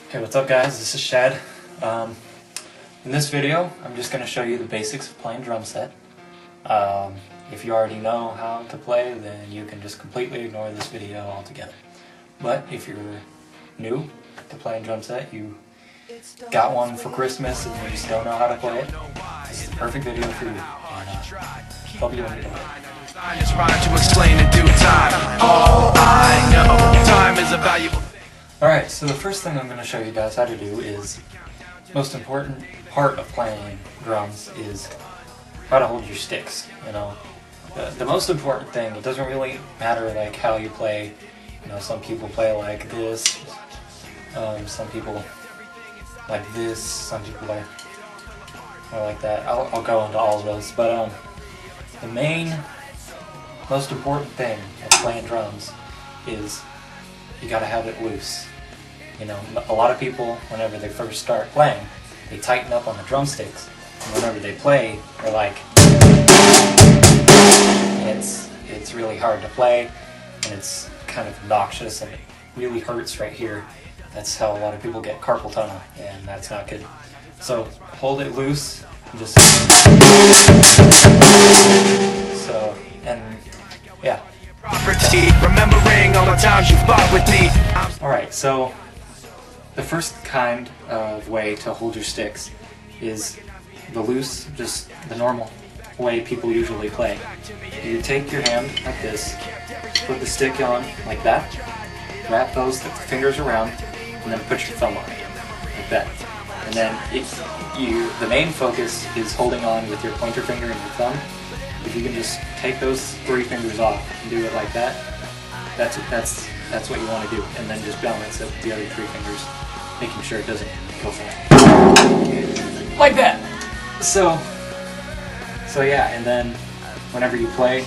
Hey, what's up guys? This is Shad. In this video, I'm just going to show you the basics of playing drum set. If you already know how to play, then you can just completely ignore this video altogether. But if you're new to playing drum set, you got one for Christmas and you just don't know how to play it, this is the perfect video for you. And hope you enjoy it. Alright, so the first thing I'm going to show you guys how to do is, most important part of playing drums is how to hold your sticks. You know, the most important thing, it doesn't really matter like how you play. You know, some people play like this, some people like this, some people like that. I'll go into all of those, but the main, most important thing of playing drums is you gotta have it loose. You know, a lot of people, whenever they first start playing, they tighten up on the drumsticks, and whenever they play, they're like, it's really hard to play, and it's kind of obnoxious, and it really hurts right here. That's how a lot of people get carpal tunnel, and that's not good. So hold it loose, and just so, and yeah. Remembering all the times you fought with me. Alright, so the first kind of way to hold your sticks is the loose, just the normal way people usually play. You take your hand like this, put the stick on like that, wrap those fingers around, and then put your thumb on it, like that. And then the main focus is holding on with your pointer finger and your thumb. If you can just take those three fingers off and do it like that, that's what you want to do. And then just balance it with the other three fingers, making sure it doesn't go flat. Like that! So yeah, and then whenever you play,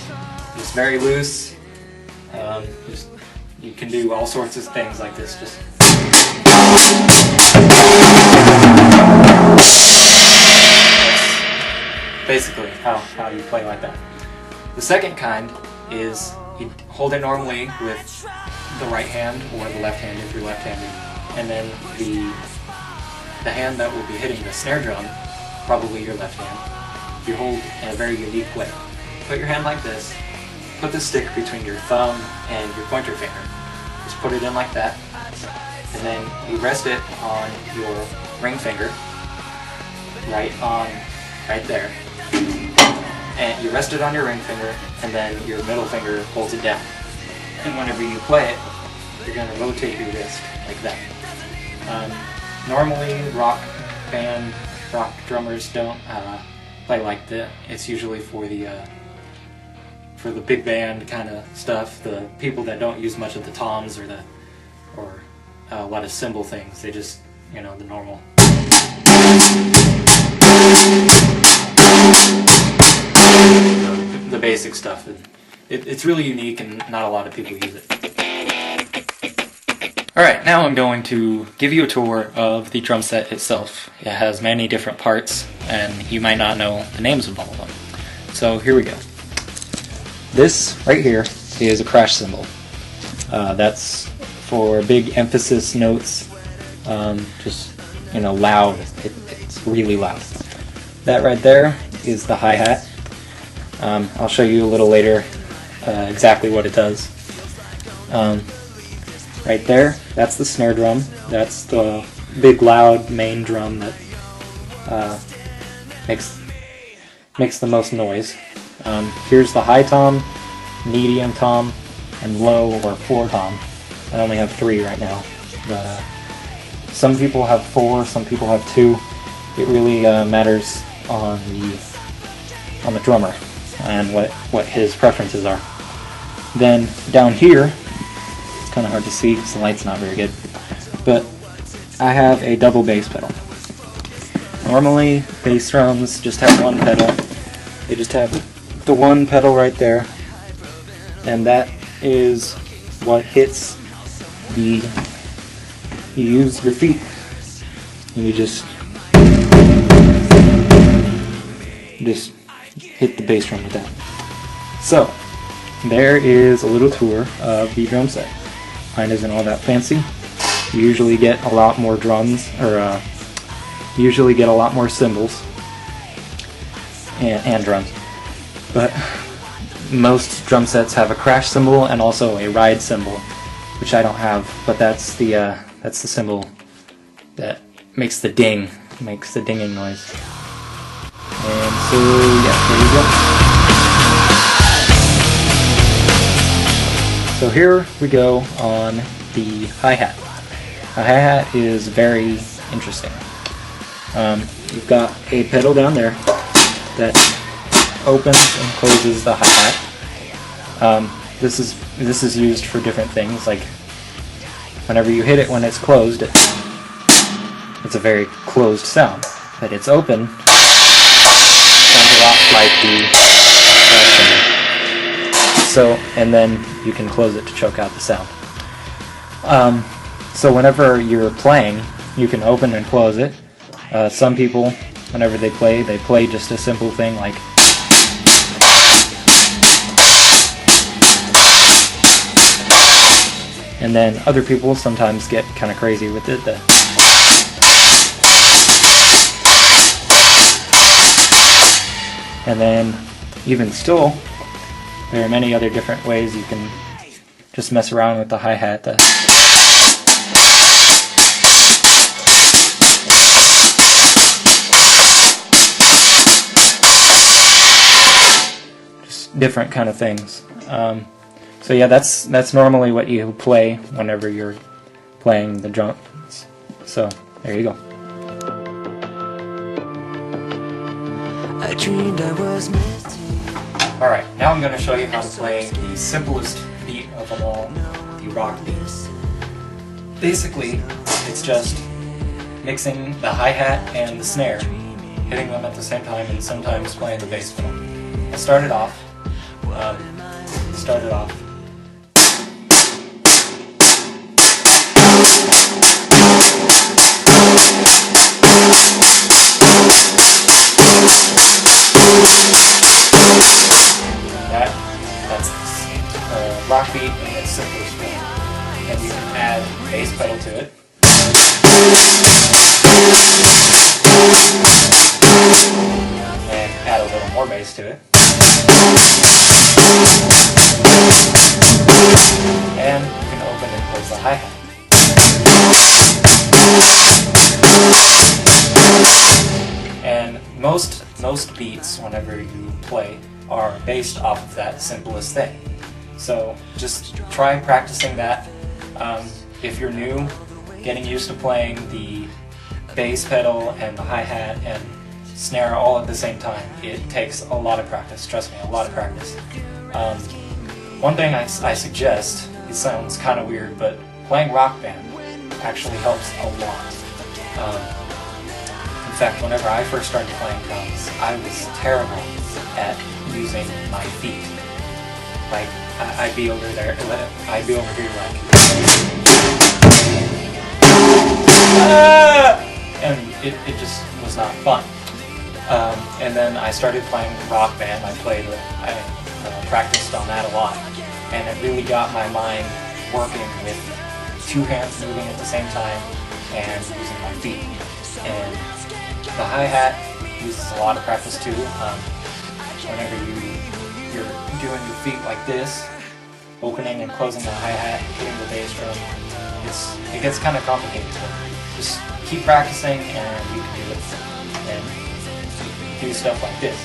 just very loose. You can do all sorts of things like this. Just basically how you play like that. The second kind is you hold it normally with the right hand or the left hand if you're left-handed, and then the hand that will be hitting the snare drum, probably your left hand, you hold in a very unique way. Put your hand like this, put the stick between your thumb and your pointer finger. Just put it in like that, and then you rest it on your ring finger, right there. And you rest it on your ring finger, and then your middle finger holds it down. And whenever you play it, you're going to rotate your wrist like that. Normally, rock drummers don't play like that. It's usually for the big band kind of stuff. The people that don't use much of the toms or a lot of cymbal things. They just, you know, the normal. The basic stuff. It's really unique and not a lot of people use it. Alright, now I'm going to give you a tour of the drum set itself. It has many different parts, and you might not know the names of all of them. So here we go. This right here is a crash cymbal. That's for big emphasis notes, just, you know, loud. It's really loud. That right there is the hi-hat. I'll show you a little later exactly what it does. Right there, that's the snare drum. That's the big loud main drum that makes the most noise. Here's the high tom, medium tom, and low or floor tom. I only have 3 right now, but some people have 4, some people have 2. It really matters on the drummer and what his preferences are. Then down here, it's kind of hard to see because the light's not very good, but I have a double bass pedal. Normally bass drums just have one pedal. They just have the one pedal right there, and that is what hits you use your feet, and you just hit the bass drum with that. So there is a little tour of the drum set. Mine isn't all that fancy, you usually get a lot more drums, or you usually get a lot more cymbals and drums. But most drum sets have a crash cymbal and also a ride cymbal, which I don't have. But that's the cymbal that makes the dinging noise. And so yeah, there you go. So here we go on the hi-hat. The hi-hat is very interesting. You've got a pedal down there that opens and closes the hi-hat. This is used for different things, like whenever you hit it when it's closed, it's a very closed sound. But it's open, sounds a lot like the so, and then you can close it to choke out the sound. So whenever you're playing, you can open and close it. Some people, whenever they play just a simple thing like and then other people sometimes get kind of crazy with it. And then even still, there are many other different ways you can just mess around with the hi-hat. Just different kind of things. So yeah, that's normally what you play whenever you're playing the drums. So there you go. I dreamed I was missing. Alright, now I'm going to show you how to play the simplest beat of them all, the rock beat. Basically, it's just mixing the hi-hat and the snare, hitting them at the same time, and sometimes playing the bass pedal. I'll start it off. That's rock beat in its simplest form. And you can add bass pedal to it. And add a little more bass to it. And you can open and close the hi-hat. And most beats, whenever you play, are based off of that simplest thing. So just try practicing that. If you're new, getting used to playing the bass pedal and the hi-hat and snare all at the same time, it takes a lot of practice. Trust me, a lot of practice. One thing I suggest, it sounds kind of weird, but playing Rock Band actually helps a lot. In fact, whenever I first started playing drums, I was terrible at using my feet. Like, I'd be over here like, and it just was not fun. And then I started playing Rock Band. I practiced on that a lot, and it really got my mind working with two hands moving at the same time and using my feet. And the hi-hat uses a lot of practice too. Whenever you're doing your feet like this, opening and closing the hi-hat, hitting the bass drum, it gets kind of complicated. But just keep practicing and you can do it. And do stuff like this.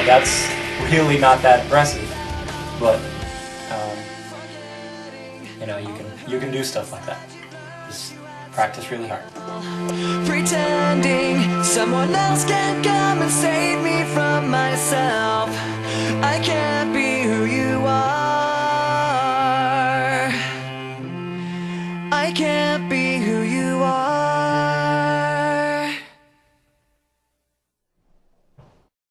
That's really not that impressive, but you can do stuff like that. Just practice really hard. Pretending someone else can come and save me from myself. I can't be